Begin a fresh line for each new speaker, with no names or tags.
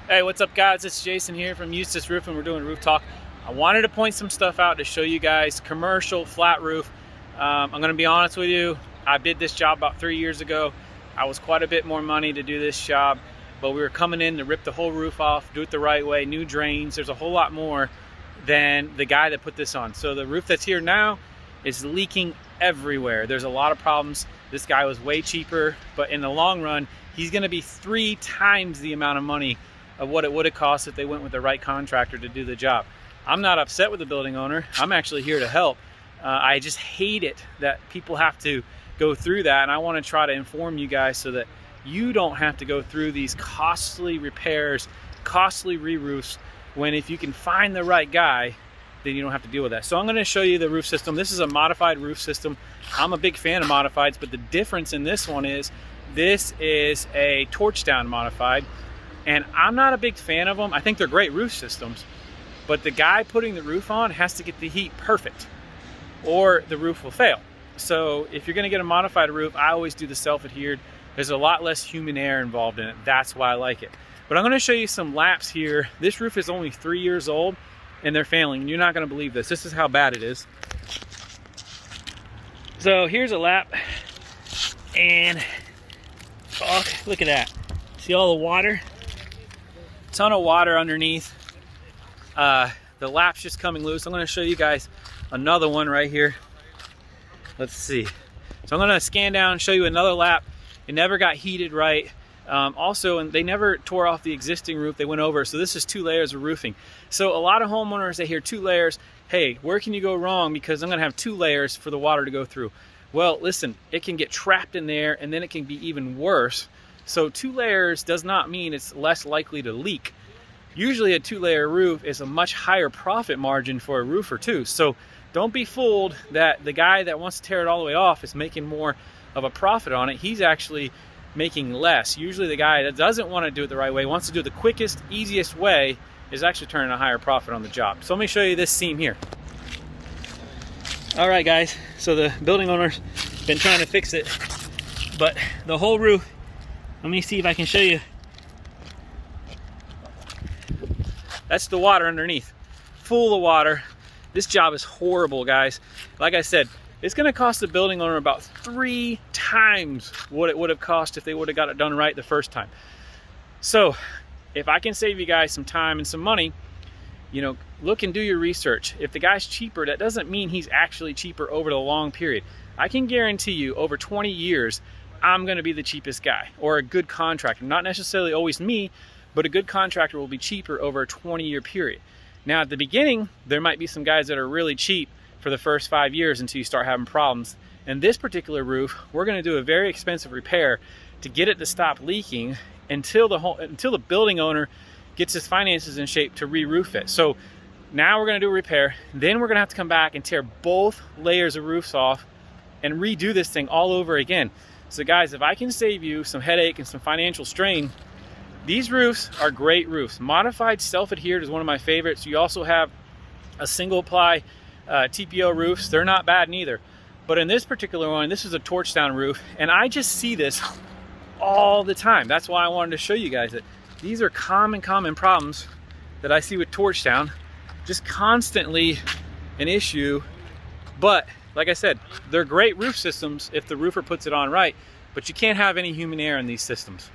Hey, what's up guys? It's Jason here from Eustace Roof and we're doing roof talk. I wanted to point some stuff out to show you guys commercial flat roof. I'm gonna be honest with you, I did this job about 3 years ago. I was quite a bit more money to do this job, but we were coming in to rip the whole roof off, do it the right way, new drains. There's a whole lot more than the guy that put this on. So the roof that's here now is leaking everywhere. There's a lot of problems. This guy was way cheaper, but in the long run, he's gonna be 3 times the amount of money of what it would have cost if they went with the right contractor to do the job. I'm not upset with the building owner. I'm actually here to help. I just hate it that people have to go through that, and I want to try to inform you guys so that you don't have to go through these costly repairs, costly re-roofs, when if you can find the right guy, then you don't have to deal with that. So I'm going to show you the roof system. This is a modified roof system. I'm a big fan of modifieds, but the difference in this one is this is a torch down modified. And I'm not a big fan of them. I think they're great roof systems, but the guy putting the roof on has to get the heat perfect or the roof will fail. So if you're gonna get a modified roof, I always do the self-adhered. There's a lot less human error involved in it. That's why I like it. But I'm gonna show you some laps here. This roof is only 3 years old and they're failing. You're not gonna believe this. This is how bad it is. So here's a lap and oh, look at that. See all the water? Ton of water underneath. The lap's just coming loose. I'm going to show you guys another one right here. Let's see. So I'm going to scan down and show you another lap. It never got heated right. Also, and they never tore off the existing roof. They went over. So this is 2 layers of roofing. So a lot of homeowners, they hear 2 layers. Hey, where can you go wrong? Because I'm going to have 2 layers for the water to go through. Well, listen, it can get trapped in there and then it can be even worse. So 2 layers does not mean it's less likely to leak. Usually a 2-layer roof is a much higher profit margin for a roofer too. So don't be fooled that the guy that wants to tear it all the way off is making more of a profit on it. He's actually making less. Usually the guy that doesn't want to do it the right way, wants to do it the quickest, easiest way, is actually turning a higher profit on the job. So let me show you this seam here. All right guys, so the building owner's been trying to fix it, but the whole roof, let me see if I can show you. That's the water underneath, full of water. This job is horrible, guys. Like I said, it's gonna cost the building owner about 3 times what it would have cost if they would have got it done right the first time. So if I can save you guys some time and some money, you know, look and do your research. If the guy's cheaper, that doesn't mean he's actually cheaper over the long period. I can guarantee you over 20 years, I'm gonna be the cheapest guy or a good contractor. Not necessarily always me, but a good contractor will be cheaper over a 20-year period. Now at the beginning, there might be some guys that are really cheap for the first 5 years until you start having problems. And this particular roof, we're gonna do a very expensive repair to get it to stop leaking until the building owner gets his finances in shape to re-roof it. So now we're gonna do a repair, then we're gonna have to come back and tear both layers of roofs off and redo this thing all over again. So guys, if I can save you some headache and some financial strain, these roofs are great roofs. Modified self-adhered is one of my favorites. You also have a single ply TPO roofs. They're not bad neither. But in this particular one, this is a torch down roof, and I just see this all the time. That's why I wanted to show you guys that these are common problems that I see with torch down. Just constantly an issue. But like I said, they're great roof systems if the roofer puts it on right, but you can't have any human error in these systems.